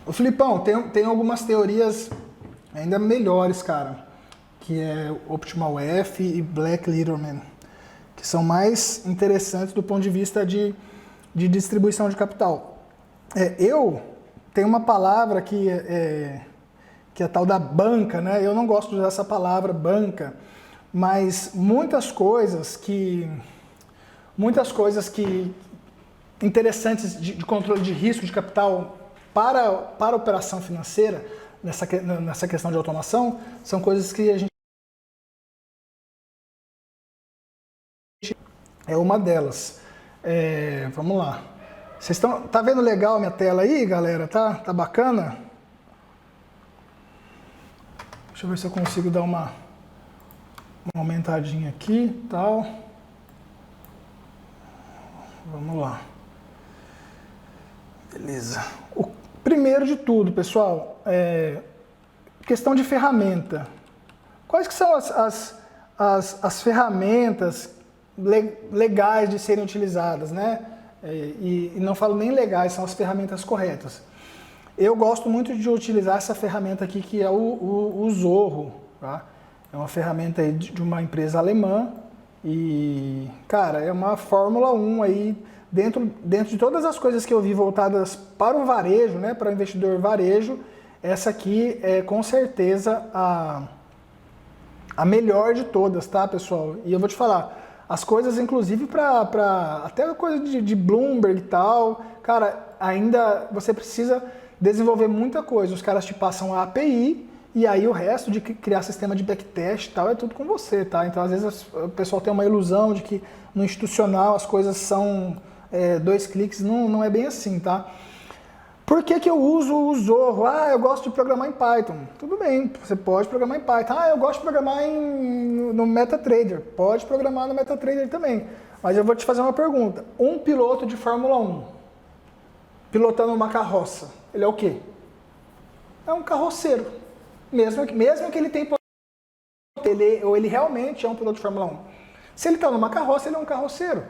O Filipão, tem algumas teorias ainda melhores, cara, que é Optimal F e Black Littleman, que são mais interessantes do ponto de vista de distribuição de capital. Eu tenho uma palavra que é a tal da banca, né? Eu não gosto de usar essa palavra banca, mas muitas coisas que interessantes de controle de risco de capital para a operação financeira, nessa questão de automação, são coisas que a gente é uma delas. Vamos lá. Tá vendo legal a minha tela aí, galera? Tá bacana? Deixa eu ver se eu consigo dar uma aumentadinha aqui, tal. Vamos lá. Beleza. Primeiro de tudo, pessoal, questão de ferramenta. Quais que são as ferramentas legais de serem utilizadas, né? E não falo nem legais, são as ferramentas corretas. Eu gosto muito de utilizar essa ferramenta aqui, que é o Zorro, tá? É uma ferramenta aí de uma empresa alemã e, cara, é uma Fórmula 1 aí, dentro de todas as coisas que eu vi voltadas para o varejo, né, para o investidor varejo, essa aqui é com certeza a melhor de todas, tá, pessoal? E eu vou te falar, as coisas, inclusive, até coisa de Bloomberg e tal, cara, ainda você precisa desenvolver muita coisa. Os caras te passam a API e aí o resto de criar sistema de backtest e tal é tudo com você, tá? Então, às vezes, o pessoal tem uma ilusão de que no institucional as coisas são 2 cliques, não é bem assim, tá? Por que eu uso o Zorro? Eu gosto de programar em Python. Tudo bem, você pode programar em Python. Eu gosto de programar no MetaTrader. Pode programar no MetaTrader também. Mas eu vou te fazer uma pergunta. Um piloto de Fórmula 1, pilotando uma carroça, ele é o quê? É um carroceiro. Mesmo que ele tenha ele realmente é um piloto de Fórmula 1. Se ele está numa carroça, ele é um carroceiro.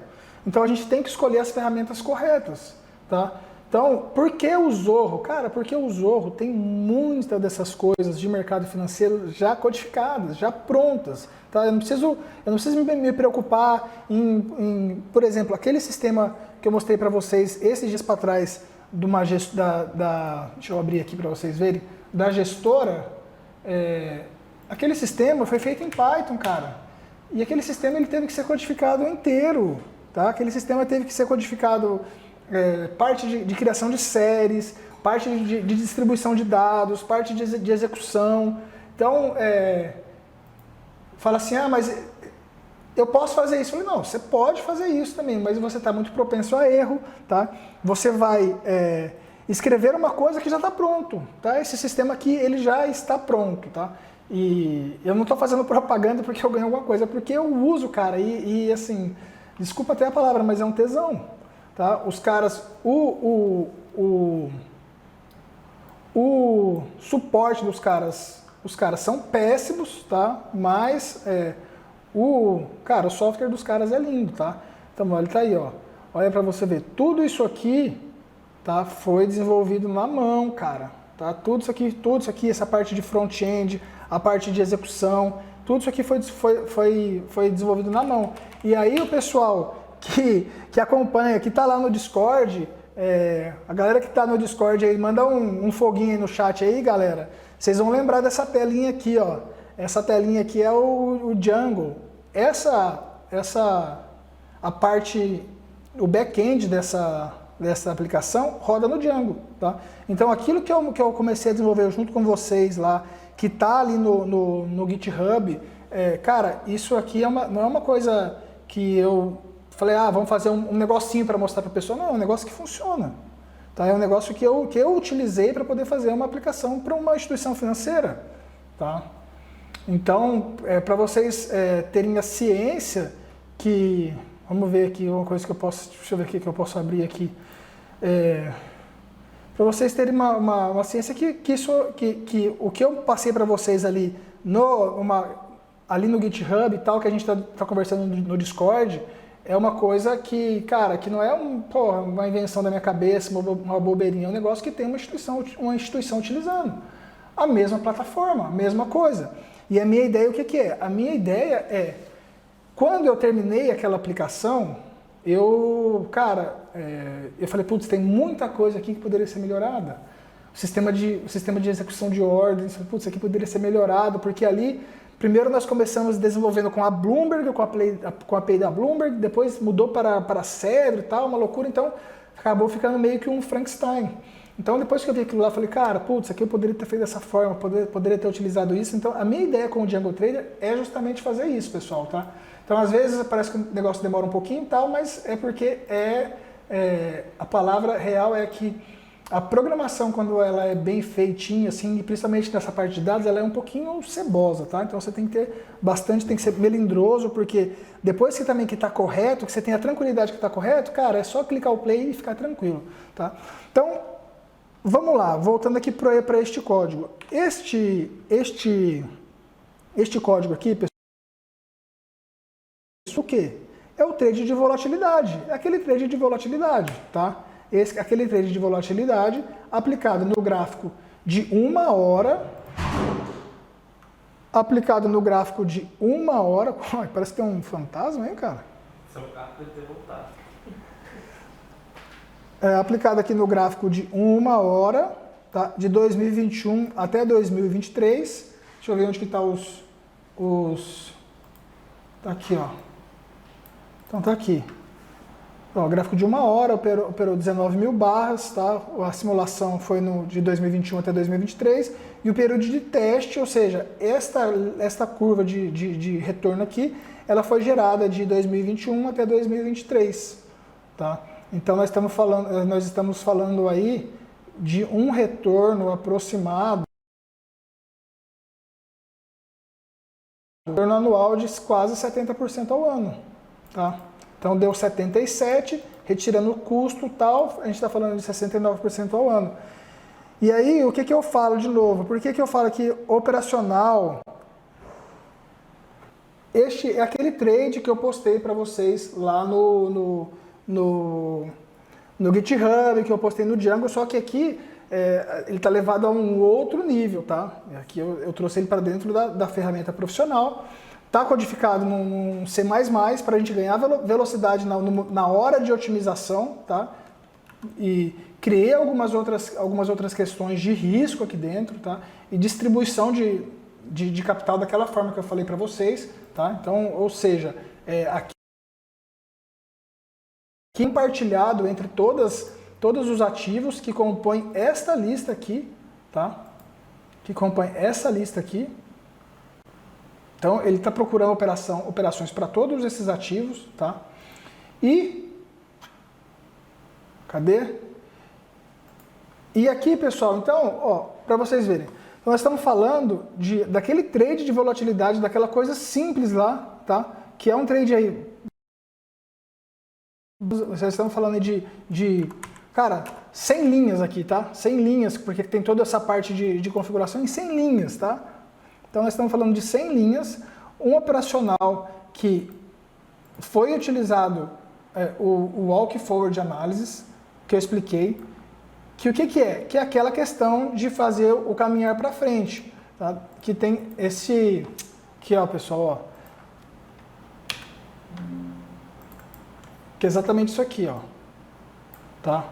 Então a gente tem que escolher as ferramentas corretas, tá? Então, por que o Zorro? Cara, porque o Zorro tem muitas dessas coisas de mercado financeiro já codificadas, já prontas, tá? Eu não preciso me preocupar por exemplo, aquele sistema que eu mostrei para vocês esses dias para trás, deixa eu abrir aqui para vocês verem, da gestora, aquele sistema foi feito em Python, cara. E aquele sistema ele teve que ser codificado inteiro, tá? Aquele sistema teve que ser codificado parte de criação de séries, parte de distribuição de dados, parte de execução. Então, fala assim, mas eu posso fazer isso. Eu falei, não, você pode fazer isso também, mas você está muito propenso a erro, tá? Você vai escrever uma coisa que já está pronto, tá? Esse sistema aqui, ele já está pronto, tá? E eu não estou fazendo propaganda porque eu ganho alguma coisa, é porque eu uso, cara, e assim, desculpa até a palavra, mas é um tesão, tá? Os caras, o suporte dos caras, os caras são péssimos, tá? Mas o software dos caras é lindo, tá? Então, olha, tá aí, ó. Olha para você ver, tudo isso aqui, tá? Foi desenvolvido na mão, cara, tá? Tudo isso aqui, essa parte de front-end, a parte de execução, tudo isso aqui foi desenvolvido na mão. E aí o pessoal que acompanha, que está lá no Discord, a galera que está no Discord aí, manda um foguinho aí no chat aí, galera. Vocês vão lembrar dessa telinha aqui, ó. Essa telinha aqui é o Django. A parte, o back-end dessa aplicação roda no Django, tá? Então aquilo que eu comecei a desenvolver junto com vocês lá, que está ali no GitHub, cara, isso aqui não é uma coisa que eu falei, vamos fazer um negocinho para mostrar para a pessoa. Não, é um negócio que funciona. Tá? É um negócio que eu utilizei para poder fazer uma aplicação para uma instituição financeira. Tá? Então, para vocês terem a ciência que... Vamos ver aqui uma coisa que eu posso... Deixa eu ver aqui que eu posso abrir aqui. Para vocês terem uma ciência que o que eu passei para vocês ali no GitHub e tal, que a gente está conversando no Discord, é uma coisa que, cara, que não é uma invenção da minha cabeça, uma bobeirinha, é um negócio que tem uma instituição utilizando. A mesma plataforma, a mesma coisa. E a minha ideia, o que é? A minha ideia é, quando eu terminei aquela aplicação, eu falei, putz, tem muita coisa aqui que poderia ser melhorada. O sistema de execução de ordens, putz, isso aqui poderia ser melhorado, porque ali, primeiro nós começamos desenvolvendo com a Bloomberg, com a API da Bloomberg, depois mudou para a Cedro e tal, uma loucura, então acabou ficando meio que um Frankenstein. Então depois que eu vi aquilo lá, eu falei, cara, putz, aqui eu poderia ter feito dessa forma, poderia ter utilizado isso. Então a minha ideia com o Django Trader é justamente fazer isso, pessoal, tá? Então às vezes parece que o negócio demora um pouquinho e tal, mas é porque a palavra real é que a programação, quando ela é bem feitinha, assim, e principalmente nessa parte de dados, ela é um pouquinho cebosa, tá? Então você tem que ter bastante, tem que ser melindroso, porque depois que também que está correto, que você tem a tranquilidade que está correto, cara, é só clicar o play e ficar tranquilo, tá? Então, vamos lá, voltando aqui para este código. Este código aqui, pessoal, isso o quê? É o trade de volatilidade, é aquele trade de volatilidade, tá? Aquele trade de volatilidade aplicado no gráfico de 1 hora, parece que tem um fantasma aí, cara. Seu carro deve ter voltado. Aplicado aqui no gráfico de 1 hora, tá? De 2021 até 2023. Deixa eu ver onde que tá tá aqui, ó. Então tá aqui. Ó, gráfico de 1 hora, operou 19 mil barras, tá? A simulação foi de 2021 até 2023. E o período de teste, ou seja, esta curva de retorno aqui, ela foi gerada de 2021 até 2023, tá? Então nós estamos falando aí de um retorno aproximado, retorno anual de quase 70% ao ano, tá? Então deu 77, retirando o custo e tal, a gente está falando de 69% ao ano. E aí, o que eu falo de novo? Por que eu falo que operacional, este é aquele trade que eu postei para vocês lá no GitHub, que eu postei no Django, só que aqui ele está levado a um outro nível, tá? Aqui eu trouxe ele para dentro da ferramenta profissional. Está codificado num C++ para a gente ganhar velocidade na hora de otimização, tá? E criei algumas outras questões de risco aqui dentro, tá? E distribuição de capital daquela forma que eu falei para vocês, tá? Então, ou seja, aqui compartilhado entre todos os ativos que compõem esta lista aqui, tá? Que compõem essa lista aqui. Então, ele está procurando operações para todos esses ativos, tá? E, cadê? E aqui, pessoal, então, ó, para vocês verem, nós estamos falando daquele trade de volatilidade, daquela coisa simples lá, tá? Que é um trade aí, vocês estão falando de cara, 100 linhas aqui, tá? 100 linhas, porque tem toda essa parte de configuração em 100 linhas, tá? Então, nós estamos falando de 100 linhas, um operacional que foi utilizado, o Walk Forward Analysis, que eu expliquei, que o que é? Que é aquela questão de fazer o caminhar para frente, tá? Que tem esse, aqui ó, pessoal, ó, que é exatamente isso aqui, ó, tá?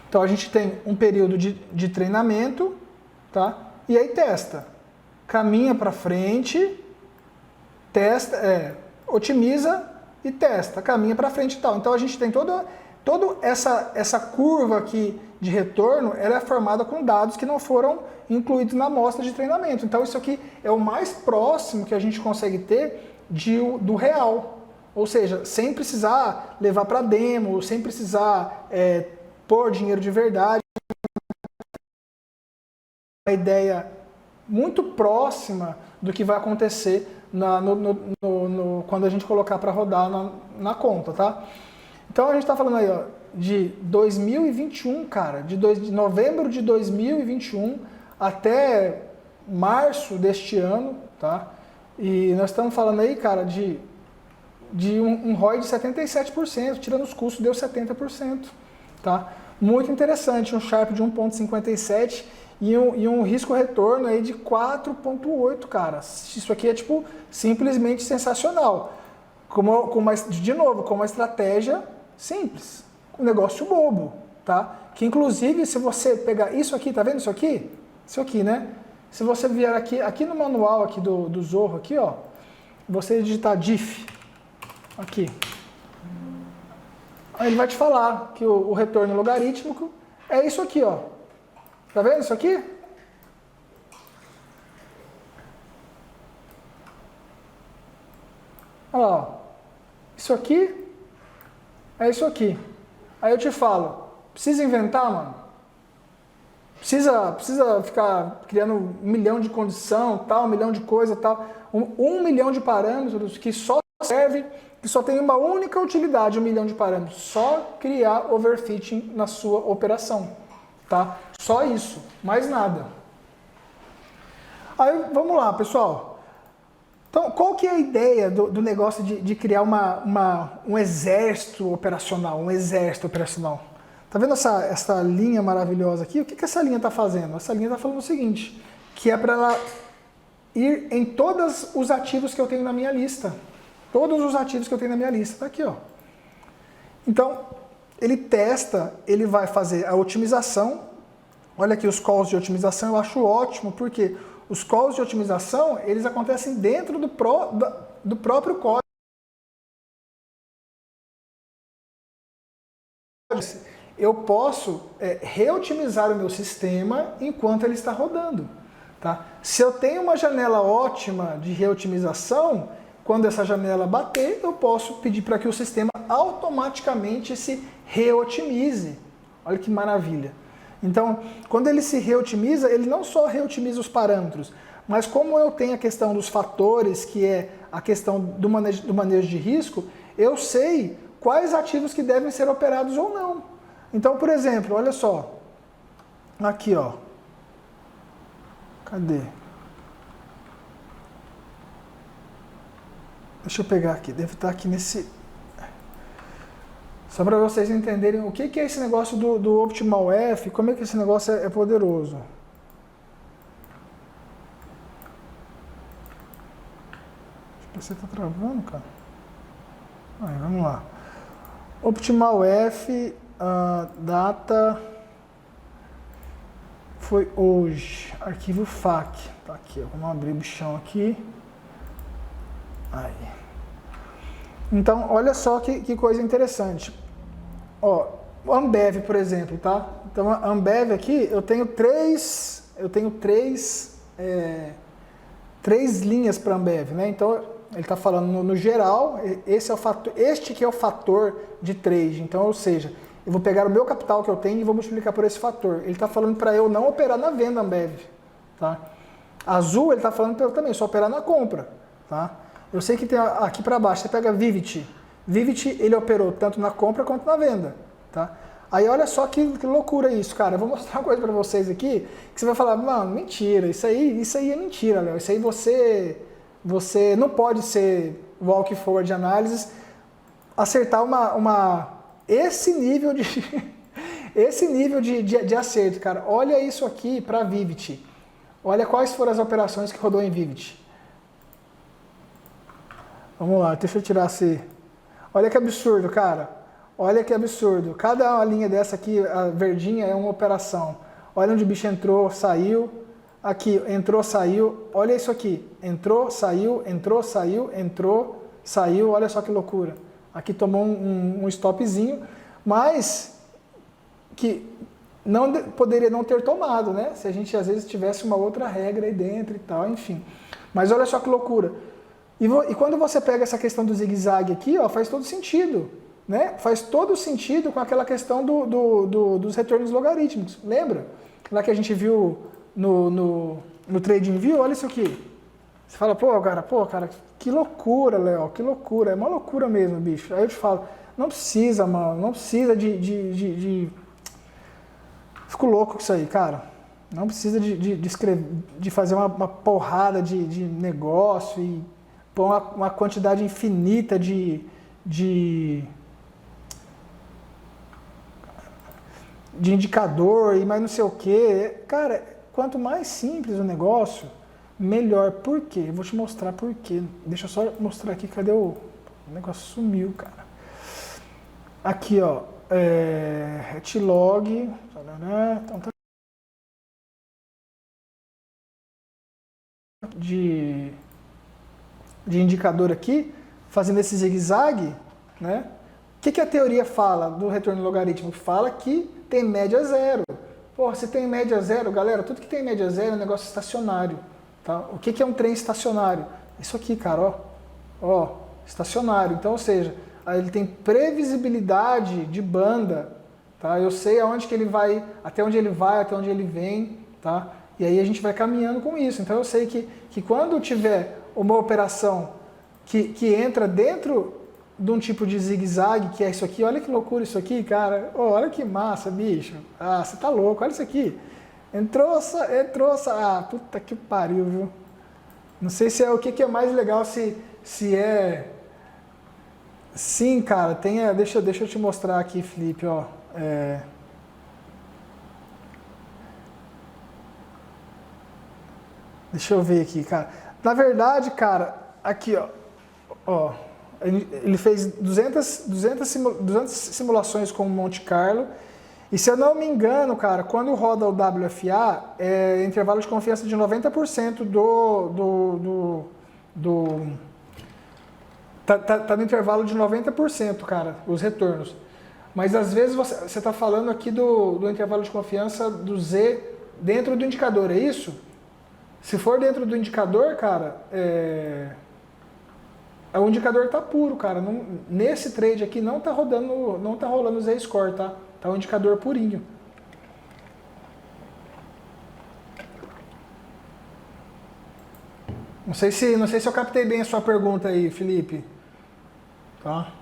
Então, a gente tem um período de treinamento, tá? E aí testa. Caminha para frente, testa, otimiza e testa, caminha para frente e tal. Então a gente tem toda essa curva aqui de retorno, ela é formada com dados que não foram incluídos na amostra de treinamento. Então isso aqui é o mais próximo que a gente consegue ter do real. Ou seja, sem precisar levar para demo, sem precisar pôr dinheiro de verdade. A ideia muito próxima do que vai acontecer quando a gente colocar para rodar na conta, tá? Então a gente está falando aí, ó, de 2021, cara, de novembro de 2021 até março deste ano, tá? E nós estamos falando aí, cara, de de um ROI de 77%, tirando os custos deu 70%. Tá? Muito interessante, um Sharpe de 1,57 e um risco-retorno aí de 4,8, cara. Isso aqui é tipo simplesmente sensacional. De novo, com uma estratégia simples, um negócio bobo, tá? Que inclusive se você pegar isso aqui, tá vendo isso aqui? Isso aqui, né? Se você vier aqui no manual aqui do Zorro aqui, ó, você digitar diff aqui. Aí ele vai te falar que o retorno logarítmico é isso aqui, ó. Tá vendo isso aqui? Olha lá, ó. Isso aqui é isso aqui. Aí eu te falo, precisa inventar, mano? Precisa ficar criando 1 milhão de condição, tal, 1 milhão de coisa, tal. 1 milhão de parâmetros que só serve, que só tem uma única utilidade, 1 milhão de parâmetros. Só criar overfitting na sua operação, tá? Só isso, mais nada. Aí, vamos lá, pessoal. Então, qual que é a ideia do negócio de criar um exército operacional, Tá vendo essa linha maravilhosa aqui? O que essa linha está fazendo? Essa linha está falando o seguinte, que é para ela ir em todos os ativos que eu tenho na minha lista. Todos os ativos que eu tenho na minha lista. Está aqui, ó. Então, ele testa, ele vai fazer a otimização. Olha aqui os calls de otimização, eu acho ótimo, porque os calls de otimização, eles acontecem dentro do próprio código. Eu posso reotimizar o meu sistema enquanto ele está rodando. Tá? Se eu tenho uma janela ótima de reotimização, quando essa janela bater, eu posso pedir para que o sistema automaticamente se reotimize. Olha que maravilha. Então, quando ele se reotimiza, ele não só reotimiza os parâmetros, mas como eu tenho a questão dos fatores, que é a questão do manejo de risco, eu sei quais ativos que devem ser operados ou não. Então, por exemplo, olha só. Aqui, ó. Cadê? Deixa eu pegar aqui. Deve estar aqui nesse... Só para vocês entenderem o que é esse negócio do Optimal F, como é que esse negócio é poderoso. Você tá travando, cara? Aí, vamos lá. Optimal F, data foi hoje. Arquivo FAQ. Tá aqui, ó. Vamos abrir o bichão aqui. Aí. Então, olha só que coisa interessante. Ó, o Ambev, por exemplo, tá? Então, a Ambev aqui, eu tenho três linhas para Ambev, né? Então, ele está falando no geral, este que é o fator de trade. Então, ou seja, eu vou pegar o meu capital que eu tenho e vou multiplicar por esse fator. Ele está falando para eu não operar na venda Ambev, tá? Azul, ele está falando para eu também só operar na compra, tá? Eu sei que tem aqui para baixo, você pega Vivit. Vivit, ele operou tanto na compra quanto na venda, tá? Aí olha só que loucura isso, cara. Eu vou mostrar uma coisa para vocês aqui, que você vai falar, mano, mentira, isso aí é mentira, Léo. Isso aí você não pode ser walk forward de análise, acertar esse nível de acerto, cara. Olha isso aqui para Vivit. Olha quais foram as operações que rodou em Vivit. Vamos lá, deixa eu tirar esse... Olha que absurdo, cara. Olha que absurdo. Cada linha dessa aqui, a verdinha, é uma operação. Olha onde o bicho entrou, saiu. Aqui, entrou, saiu. Olha isso aqui. Entrou, saiu, entrou, saiu, entrou, saiu. Olha só que loucura. Aqui tomou um stopzinho, mas que poderia não ter tomado, né? Se a gente, às vezes, tivesse uma outra regra aí dentro e tal, enfim. Mas olha só que loucura. E quando você pega essa questão do zigue-zague aqui, ó, faz todo sentido, né? Faz todo sentido com aquela questão dos retornos logarítmicos. Lembra? Lá que a gente viu no TradingView, olha isso aqui. Você fala, pô, cara, que loucura, Léo, que loucura. É uma loucura mesmo, bicho. Aí eu te falo, não precisa, mano, não precisa Fico louco com isso aí, cara. Não precisa de fazer uma porrada de negócio e põe uma quantidade infinita de indicador e mais não sei o que. Cara, quanto mais simples o negócio, melhor. Por quê? Eu vou te mostrar por quê. Deixa eu só mostrar aqui, cadê o negócio? Sumiu, cara. Aqui, ó, retlog, então tá de indicador aqui, fazendo esse zigue-zague, né? O que a teoria fala do retorno logarítmico? Fala que tem média zero. Pô, se tem média zero, galera, tudo que tem média zero é um negócio estacionário. Tá? O que é um trem estacionário? Isso aqui, cara, ó, estacionário. Então, ou seja, ele tem previsibilidade de banda, tá? Eu sei aonde que ele vai, até onde ele vem, tá? E aí a gente vai caminhando com isso. Então eu sei que quando tiver uma operação que entra dentro de um tipo de zigue-zague, que é isso aqui, olha que loucura isso aqui, cara. Oh, olha que massa, bicho. Ah, você tá louco, olha isso aqui. Entrou essa. Ah, puta que pariu, viu? Não sei se é o que é mais legal, se é. Sim, cara, deixa eu te mostrar aqui, Felipe, ó. Deixa eu ver aqui, cara. Na verdade, cara, aqui, ó, ele fez 200 simulações com o Monte Carlo. E se eu não me engano, cara, quando roda o WFA, é intervalo de confiança de 90% Tá no intervalo de 90%, cara, os retornos. Mas às vezes você está falando aqui do intervalo de confiança do Z dentro do indicador, é isso? Se for dentro do indicador, cara, o indicador tá puro, cara. Não, nesse trade aqui não tá rolando o Z-score, tá? Tá um indicador purinho. Não sei se eu captei bem a sua pergunta aí, Felipe. Tá?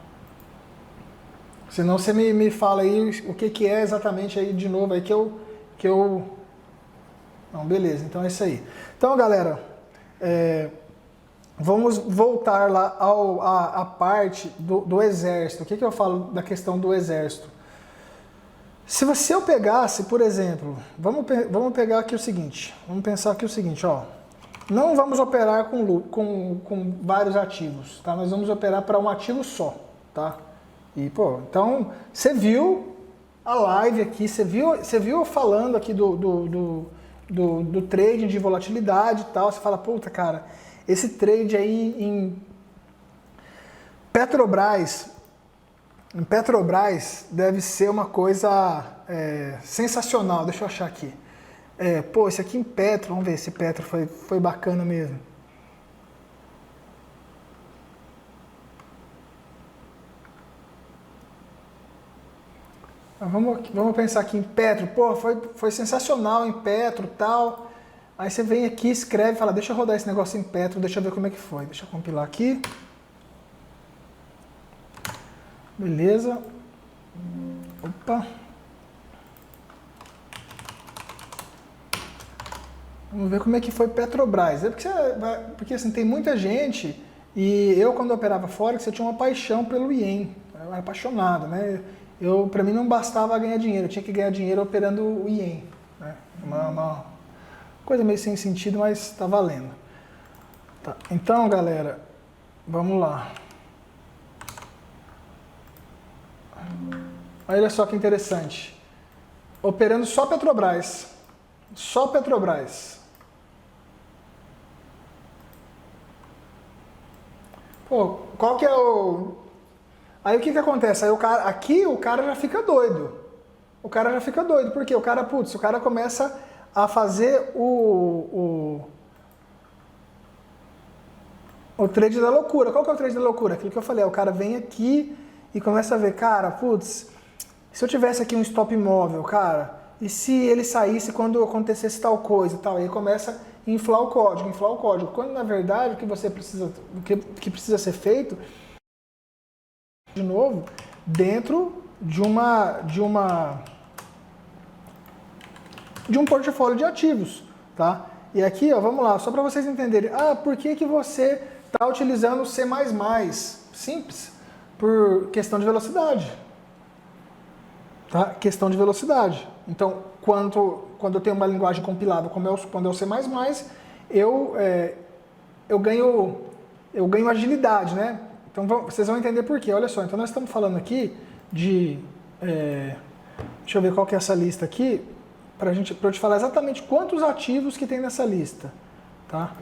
Senão você me fala aí o que é exatamente aí de novo aí que eu... Não, beleza, então é isso aí. Então, galera, vamos voltar lá à parte do exército. O que eu falo da questão do exército? Se eu pegasse, por exemplo, vamos pegar aqui o seguinte, vamos pensar aqui o seguinte, ó. Não vamos operar com vários ativos, tá? Nós vamos operar para um ativo só, tá? E, pô, então, você viu a live aqui, você viu eu falando aqui do trading de volatilidade e tal, você fala, puta, cara, esse trade aí em Petrobras deve ser uma coisa sensacional. Deixa eu achar aqui. Pô, esse aqui em Petro, vamos ver se Petro foi bacana mesmo. Vamos pensar aqui em Petro. Pô, foi sensacional em Petro e tal. Aí você vem aqui, escreve, fala, deixa eu rodar esse negócio em Petro, deixa eu ver como é que foi. Deixa eu compilar aqui. Beleza. Opa. Vamos ver como é que foi Petrobras. Porque assim, tem muita gente, e eu quando operava Forex, eu tinha uma paixão pelo Ien. Eu era apaixonado, né? Para mim não bastava ganhar dinheiro, eu tinha que ganhar dinheiro operando o Ien. Né? Uma coisa meio sem sentido, mas tá valendo. Tá. Então, galera, vamos lá. Olha só que interessante. Operando só Petrobras. Só Petrobras. Pô, qual que é o... Aí o que acontece? Aí o cara já fica doido. O cara já fica doido. Por quê? O cara começa a fazer o trade da loucura. Qual que é o trade da loucura? Aquilo que eu falei, o cara vem aqui e começa a ver, cara, putz, se eu tivesse aqui um stop imóvel, cara, e se ele saísse quando acontecesse tal coisa e tal, aí começa a inflar o código, quando na verdade o que precisa ser feito, de novo, dentro de um portfólio de ativos, tá? E aqui, ó, vamos lá, só para vocês entenderem, por que você está utilizando C++, simples, por questão de velocidade. Tá? Questão de velocidade. Então, quando eu tenho uma linguagem compilada, quando é o C++, eu ganho agilidade, né? Então, vocês vão entender por quê. Olha só, então nós estamos falando aqui de... deixa eu ver qual que é essa lista aqui, para eu te falar exatamente quantos ativos que tem nessa lista. Tá?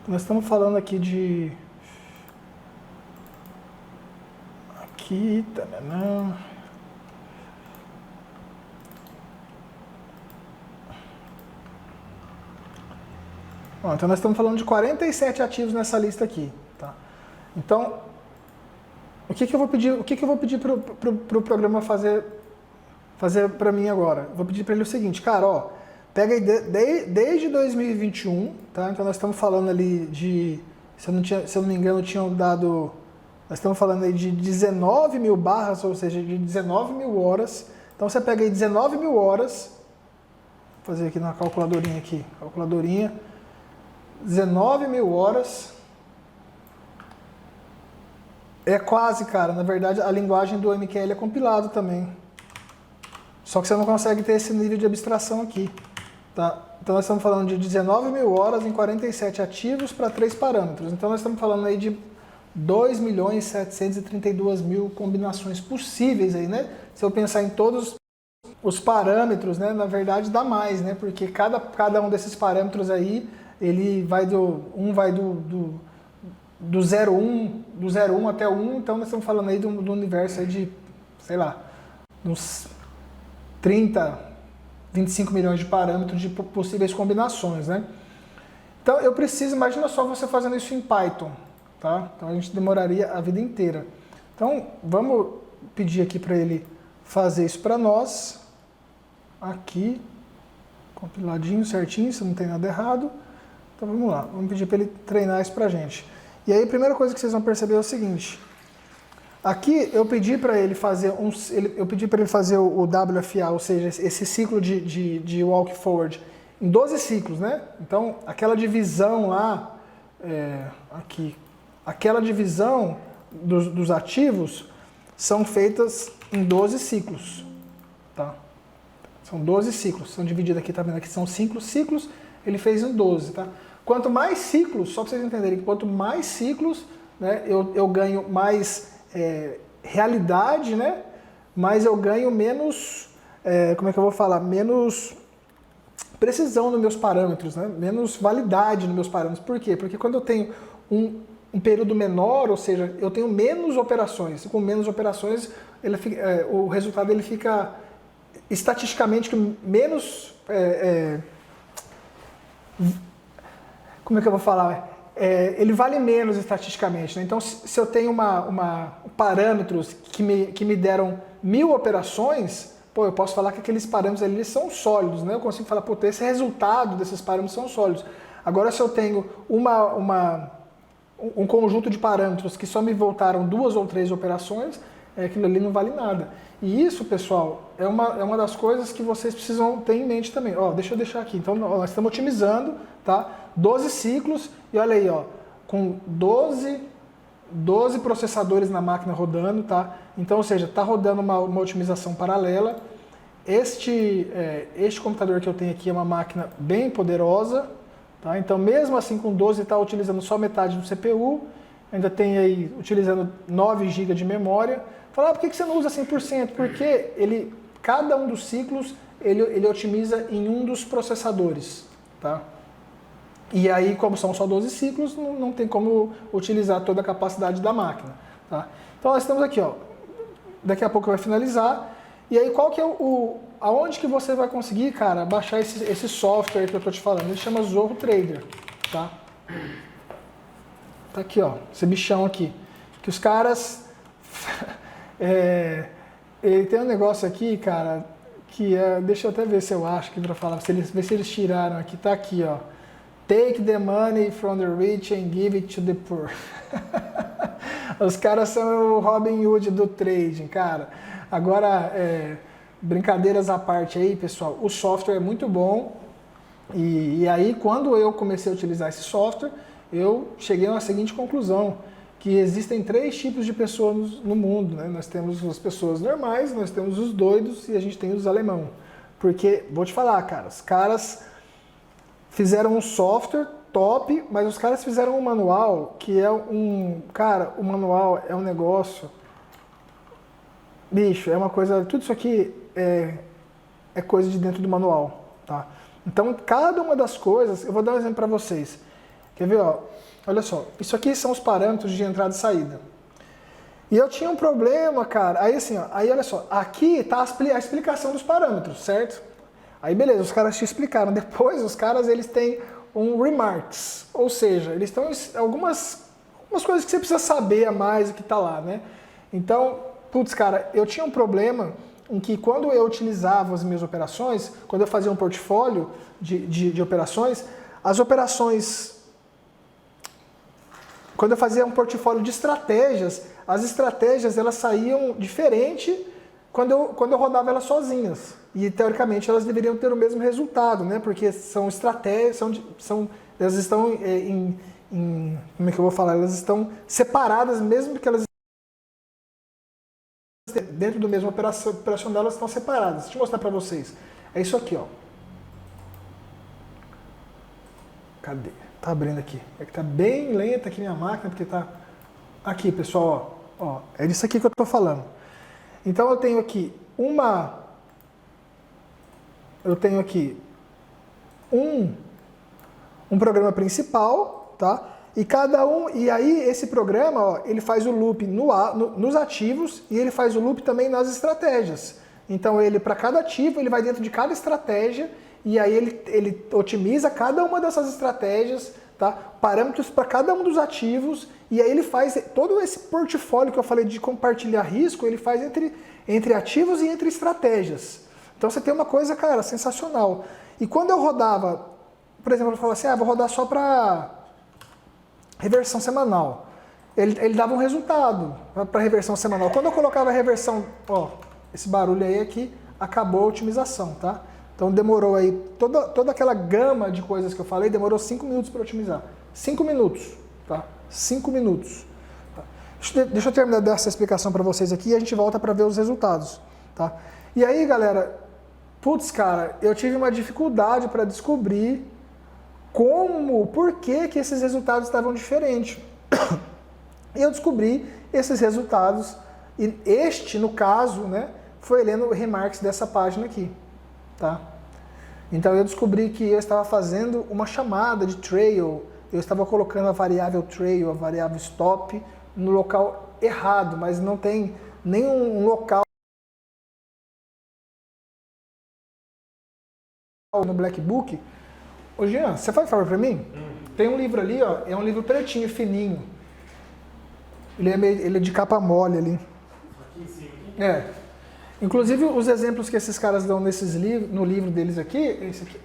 Nós estamos falando aqui de... Aqui... Tananã. Bom, então nós estamos falando de 47 ativos nessa lista aqui. Tá? Então, o que eu vou pedir para o programa fazer para mim agora? Vou pedir para ele o seguinte, cara, ó, pega aí desde 2021, tá? Então nós estamos falando ali de, se eu não me engano, tinham dado, nós estamos falando aí de 19 mil barras, ou seja, de 19 mil horas. Então você pega aí 19 mil horas, vou fazer aqui na calculadorinha aqui, 19 mil horas, é quase, cara, na verdade a linguagem do MQL é compilado também, só que você não consegue ter esse nível de abstração aqui, tá? Então nós estamos falando de 19 mil horas em 47 ativos para 3 parâmetros, então nós estamos falando aí de 2.732.000 combinações possíveis aí, né? Se eu pensar em todos os parâmetros, né, na verdade dá mais, né? Porque cada um desses parâmetros aí, ele vai do 0,1 até o 1, então nós estamos falando aí do universo aí de, sei lá, uns 30, 25 milhões de parâmetros de possíveis combinações, né? Então eu preciso, imagina só você fazendo isso em Python, tá? Então a gente demoraria a vida inteira. Então vamos pedir aqui para ele fazer isso para nós, aqui, compiladinho, certinho, se não tem nada errado. Então vamos lá, vamos pedir para ele treinar isso para a gente. E aí a primeira coisa que vocês vão perceber é o seguinte. Aqui eu pedi para ele fazer o WFA, ou seja, esse ciclo de walk forward em 12 ciclos, né? Então aquela divisão lá, aqui, aquela divisão dos ativos são feitas em 12 ciclos, tá? São 12 ciclos, são divididos aqui, tá vendo? Aqui são 5 ciclos, ele fez em 12, tá? Quanto mais ciclos, só para vocês entenderem, quanto mais ciclos, né, eu ganho mais realidade, né, mas eu ganho menos, como é que eu vou falar, menos precisão nos meus parâmetros, né, menos validade nos meus parâmetros. Por quê? Porque quando eu tenho um período menor, ou seja, eu tenho menos operações, com menos operações, o resultado ele fica estatisticamente menos... como é que eu vou falar? Ele vale menos estatisticamente, né? Então, se eu tenho parâmetros que me deram 1000 operações, pô, eu posso falar que aqueles parâmetros ali são sólidos, né? Eu consigo falar, pô, esse resultado desses parâmetros são sólidos. Agora, se eu tenho um conjunto de parâmetros que só me voltaram 2 ou 3 operações, aquilo ali não vale nada. E isso, pessoal, é uma das coisas que vocês precisam ter em mente também. Ó, deixa eu deixar aqui. Então, nós estamos otimizando, tá? 12 ciclos, e olha aí, ó, com 12 processadores na máquina rodando, tá? Então, ou seja, está rodando uma otimização paralela. Este computador que eu tenho aqui é uma máquina bem poderosa, tá? Então, mesmo assim, com 12 está utilizando só metade do CPU, ainda tem aí, utilizando 9 GB de memória. Falar, por que você não usa 100%? Porque cada um dos ciclos, ele otimiza em um dos processadores, tá? E aí, como são só 12 ciclos, não tem como utilizar toda a capacidade da máquina, tá? Então, nós estamos aqui, ó, daqui a pouco vai finalizar. E aí, qual que é aonde que você vai conseguir, cara, baixar esse software que eu estou te falando? Ele chama Zorro Trader, tá? Tá aqui, ó, esse bichão aqui. Que os caras... ele tem um negócio aqui, cara, que deixa eu até ver se eu acho aqui pra falar, ver se eles tiraram aqui, tá aqui, ó. Take the money from the rich and give it to the poor. Os caras são o Robin Hood do trading, cara. Agora, brincadeiras à parte aí, pessoal, o software é muito bom. E aí, quando eu comecei a utilizar esse software, eu cheguei a uma seguinte conclusão, que existem 3 tipos de pessoas no mundo, né? Nós temos as pessoas normais, nós temos os doidos e a gente tem os alemão. Porque, vou te falar, cara, os caras fizeram um software top, mas os caras fizeram um manual que é Cara, o manual é um negócio... Bicho, é uma coisa... Tudo isso aqui é coisa de dentro do manual, tá? Então, cada uma das coisas... Eu vou dar um exemplo para vocês. Quer ver, ó? Olha só. Isso aqui são os parâmetros de entrada e saída. E eu tinha um problema, cara. Aí, assim, ó. Aí, olha só. Aqui tá a explicação dos parâmetros, certo? Aí, beleza. Os caras te explicaram. Depois, os caras, eles têm um remarks. Ou seja, eles estão... Algumas coisas que você precisa saber a mais do que tá lá, né? Então, putz, cara, eu tinha um problema... em que quando eu utilizava as minhas operações, quando eu fazia um portfólio de operações, as operações, quando eu fazia um portfólio de estratégias, as estratégias elas saíam diferente quando eu rodava elas sozinhas. E teoricamente elas deveriam ter o mesmo resultado, né? Porque são estratégias, elas estão como é que eu vou falar? Elas estão separadas, mesmo que elas dentro do mesmo operacional, elas estão separadas. Deixa eu mostrar para vocês. É isso aqui, ó. Cadê? Tá abrindo aqui. É que tá bem lenta aqui minha máquina, porque tá... Aqui, pessoal, ó. É disso aqui que eu tô falando. Então eu tenho aqui um programa principal, tá? E aí esse programa, ó, ele faz o loop nos ativos e ele faz o loop também nas estratégias. Então para cada ativo, ele vai dentro de cada estratégia e aí ele otimiza cada uma dessas estratégias, tá? Parâmetros para cada um dos ativos e aí ele faz todo esse portfólio que eu falei de compartilhar risco, ele faz entre ativos e entre estratégias. Então você tem uma coisa, cara, sensacional. E quando eu rodava, por exemplo, eu falava assim, vou rodar só para reversão semanal. Ele dava um resultado para reversão semanal. Quando eu colocava a reversão, ó, esse barulho aí aqui, acabou a otimização, tá? Então demorou aí, toda aquela gama de coisas que eu falei, demorou 5 minutos para otimizar. 5 minutos, tá? 5 minutos. Tá? Deixa eu terminar dessa explicação para vocês aqui e a gente volta para ver os resultados, tá? E aí, galera, putz, cara, eu tive uma dificuldade para descobrir por que esses resultados estavam diferentes. E eu descobri esses resultados, e este, no caso, né, foi lendo o remarks dessa página aqui, tá? Então eu descobri que eu estava fazendo uma chamada de trail, eu estava colocando a variável trail, a variável stop, no local errado, mas não tem nenhum local no Black Book. Ô Jean, você faz favor pra mim? Tem um livro ali, ó, é um livro pretinho, fininho. Ele é de capa mole ali. Aqui em cima. É. Inclusive, os exemplos que esses caras dão no livro deles aqui, esse aqui.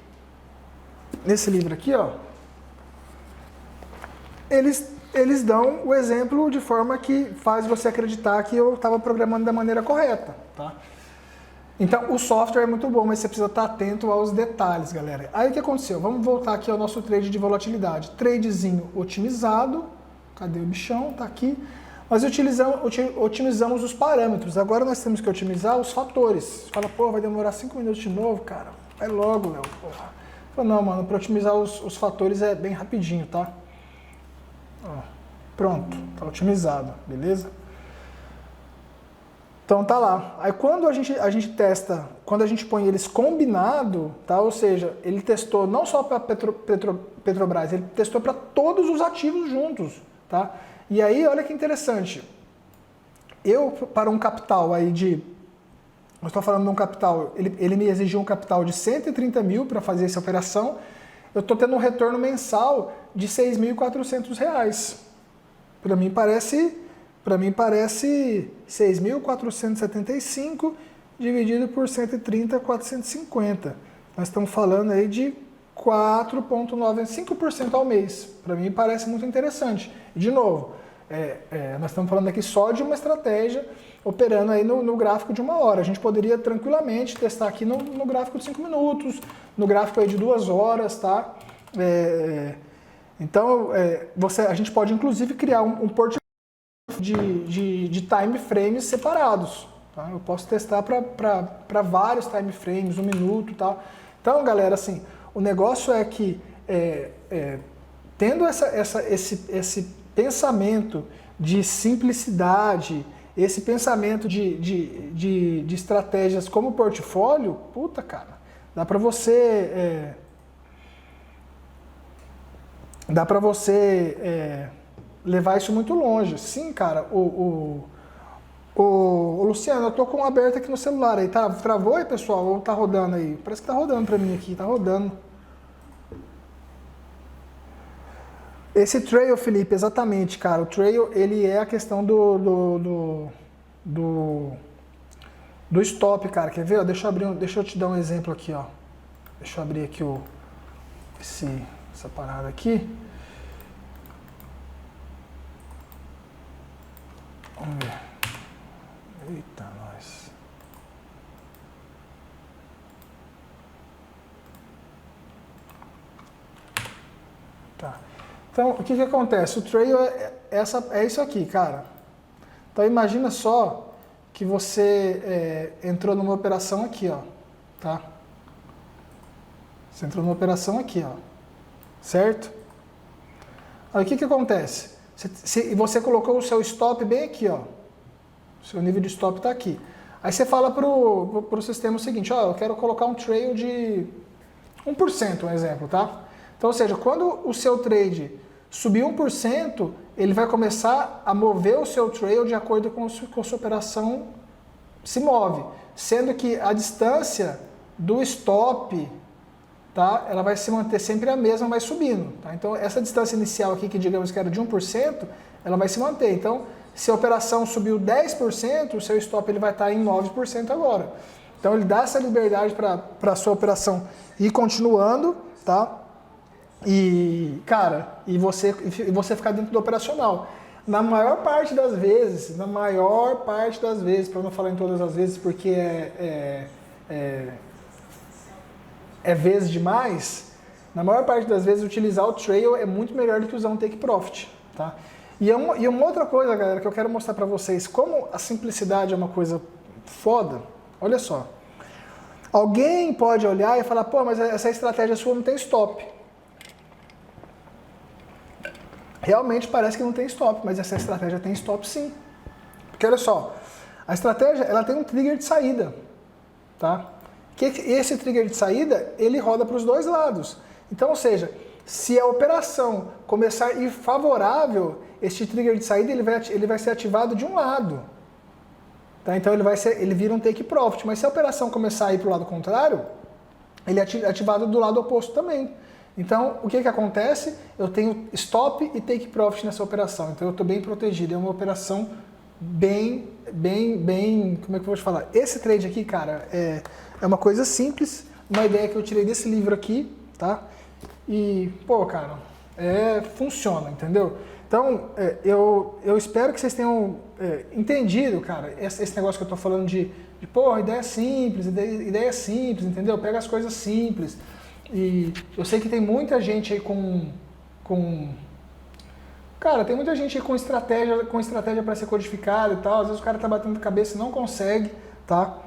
Nesse livro aqui, ó. Eles dão o exemplo de forma que faz você acreditar que eu estava programando da maneira correta, tá? Então, o software é muito bom, mas você precisa estar atento aos detalhes, galera. Aí o que aconteceu? Vamos voltar aqui ao nosso trade de volatilidade. Tradezinho otimizado. Cadê o bichão? Tá aqui. Nós otimizamos os parâmetros. Agora nós temos que otimizar os fatores. Você fala, pô, vai demorar 5 minutos de novo, cara. Vai logo, Léo. Fala, não, mano, para otimizar os fatores é bem rapidinho, tá? Ó, pronto, tá otimizado, beleza? Então tá lá. Aí quando a gente testa, quando a gente põe eles combinado, tá? Ou seja, ele testou não só para Petrobras, ele testou para todos os ativos juntos, tá? E aí, olha que interessante. Eu, para um capital aí eu estou falando de um capital, ele me exigiu um capital de 130 mil para fazer essa operação, eu estou tendo um retorno mensal de R$ 6.400. Para mim parece 6.475 dividido por 130, 450. Nós estamos falando aí de 4,95% ao mês. Para mim parece muito interessante. E de novo, nós estamos falando aqui só de uma estratégia operando aí no gráfico de 1 hora. A gente poderia tranquilamente testar aqui no gráfico de 5 minutos, no gráfico aí de 2 horas, tá? Então, a gente pode inclusive criar um portfólio de time frames separados. Tá? Eu posso testar para vários time frames, 1 minuto e tal. Então, galera, assim, o negócio é que tendo esse pensamento de simplicidade, esse pensamento de estratégias como portfólio, puta, cara, dá para você levar isso muito longe. Sim, cara, Luciano, eu tô com um aberto aqui no celular aí, tá? Travou aí, pessoal? Ou tá rodando aí? Parece que tá rodando pra mim aqui, tá rodando. Esse trail, Felipe, exatamente, cara. O trail, ele é a questão do stop, cara. Quer ver? Deixa eu te dar um exemplo aqui, ó. Deixa eu abrir aqui essa parada aqui. Vamos ver. Eita, nós. Tá. Então, o que acontece? O trail é isso aqui, cara. Então, imagina só que você entrou numa operação aqui, ó. Tá? Você entrou numa operação aqui, ó. Certo? Aí, o que acontece? Você colocou o seu stop bem aqui, ó. O seu nível de stop está aqui. Aí você fala pro sistema o seguinte, ó, eu quero colocar um trail de 1%, um exemplo, tá? Então, ou seja, quando o seu trade subir 1%, ele vai começar a mover o seu trail de acordo com a sua operação se move. Sendo que a distância do stop, tá, ela vai se manter sempre a mesma, mas subindo. Tá? Então, essa distância inicial aqui, que digamos que era de 1%, ela vai se manter. Então, se a operação subiu 10%, o seu stop ele vai estar em 9% agora. Então, ele dá essa liberdade para a sua operação ir continuando, tá? E, cara, e você ficar dentro do operacional. Na maior parte das vezes, para não falar em todas as vezes, porque é vezes demais, na maior parte das vezes utilizar o trail é muito melhor do que usar um take profit, tá? E uma outra coisa, galera, que eu quero mostrar para vocês, como a simplicidade é uma coisa foda, olha só. Alguém pode olhar e falar, pô, mas essa estratégia sua não tem stop. Realmente parece que não tem stop, mas essa estratégia tem stop sim. Porque olha só, a estratégia ela tem um trigger de saída, tá? Esse trigger de saída, ele roda para os dois lados. Então, ou seja, se a operação começar a ir favorável, este trigger de saída ele vai ser ativado de um lado. Tá? Então ele vira um take profit. Mas se a operação começar a ir para o lado contrário, ele é ativado do lado oposto também. Então, o que acontece? Eu tenho stop e take profit nessa operação. Então eu estou bem protegido. É uma operação bem, como é que eu vou te falar? Esse trade aqui, cara, é uma coisa simples, uma ideia que eu tirei desse livro aqui, tá? E, pô, cara, funciona, entendeu? Então, eu espero que vocês tenham entendido, cara, esse negócio que eu tô falando de porra, ideia simples, entendeu? Pega as coisas simples. E eu sei que tem muita gente aí Cara, tem muita gente aí com estratégia para ser codificada e tal. Às vezes o cara tá batendo cabeça e não consegue, tá?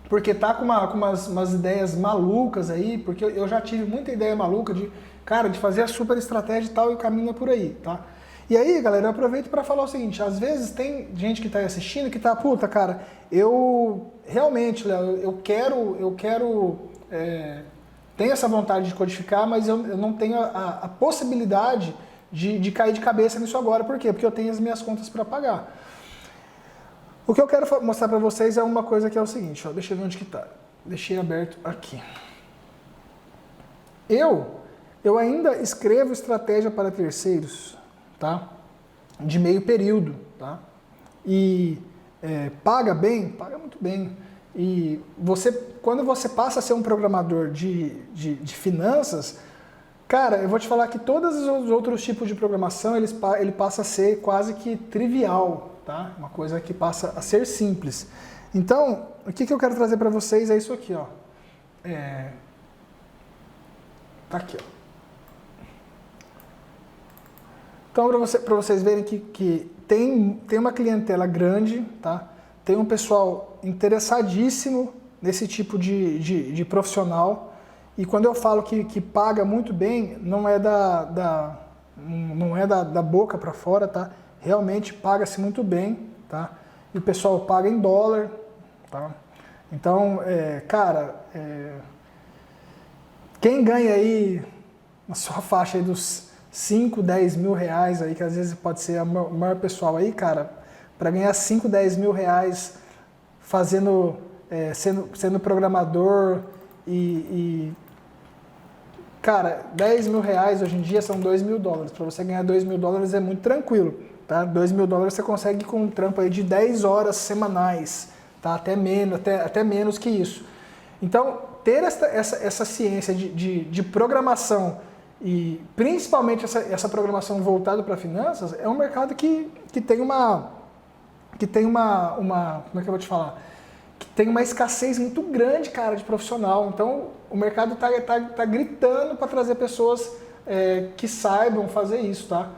Porque tá com umas ideias malucas aí, porque eu já tive muita ideia maluca de fazer a super estratégia e tal, e o caminho é por aí, tá? E aí, galera, eu aproveito para falar o seguinte, às vezes tem gente que tá aí assistindo que tá, puta, cara, eu realmente, Léo, eu quero tenho essa vontade de codificar, mas eu não tenho a possibilidade de cair de cabeça nisso agora. Por quê? Porque eu tenho as minhas contas para pagar. O que eu quero mostrar para vocês é uma coisa que é o seguinte, ó, deixa eu ver onde que tá. Deixei aberto aqui. Eu ainda escrevo estratégia para terceiros, tá? De meio período, tá? E paga bem? Paga muito bem. E quando você passa a ser um programador de finanças, cara, eu vou te falar que todos os outros tipos de programação, ele passa a ser quase que trivial, tá? Uma coisa que passa a ser simples. Então, o que eu quero trazer para vocês é isso aqui, ó. Tá aqui, ó. Então, para vocês verem que tem uma clientela grande, tá? Tem um pessoal interessadíssimo nesse tipo de profissional. E quando eu falo que paga muito bem, não é da boca para fora, tá? Realmente paga-se muito bem, tá? E o pessoal paga em dólar, tá? Então, cara, quem ganha aí na sua faixa aí dos 5, 10 mil reais aí, que às vezes pode ser o maior pessoal aí, cara, para ganhar 5, 10 mil reais fazendo, sendo programador cara, 10 mil reais hoje em dia são 2 mil dólares. Para você ganhar 2 mil dólares é muito tranquilo, tá? 2 mil dólares você consegue com um trampo aí de 10 horas semanais, tá? Até menos que isso. Então, ter essa ciência de programação e principalmente essa programação voltada para finanças é um mercado que tem uma como é que eu vou te falar? Que tem uma escassez muito grande, cara, de profissional. Então, o mercado tá gritando para trazer pessoas que saibam fazer isso, tá?